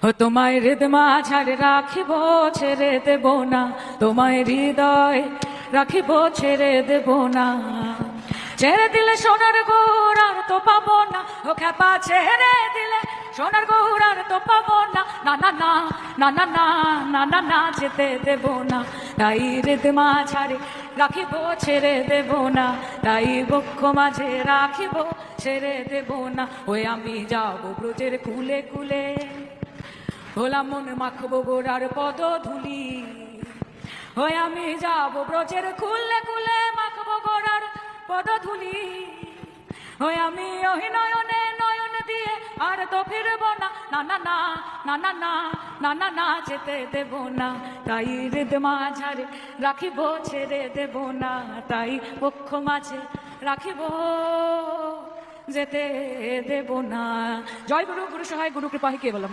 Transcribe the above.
ও তোমায় হৃদমা ছাড়ে রাখিব, ছেড়ে দেব না। তোমায় হৃদয় রাখিব, ছেড়ে দেব না। ছেড়ে দিলে সোনার গৌর আর তো পাবো না। ও খেপা ছেড়ে দিলে সোনার গৌর আর তো পাবো না। না না না না না না না না না, যেতে দেব না। তাই হৃদমা ছাড়ে রাখিব, ছেড়ে দেব না। তাই বক্ষ মাঝে রাখিব, ছেড়ে দেব না। ওই আমি যাব ব্রজের কুলে কুলে, হলাম মন মাখবো গোড়ার পদ ধুলি। ওই আমি যাব ব্রজের কুলে কুলে, মাখবো গোড়ার পদ ধুলি। ওই আমি ওই নয়নে নয়ন দিয়ে আর তো ফিরব না। না না না না না না না না না, যেতে দেব না। তাই হৃদমা ঝাড়ে রাখিব, ছেড়ে দেব না। তাই বক্ষ মাঝে রাখিব, যেতে দেব না। জয় গুরু, গুরু সহায়, গুরু কৃপা। কে বললাম?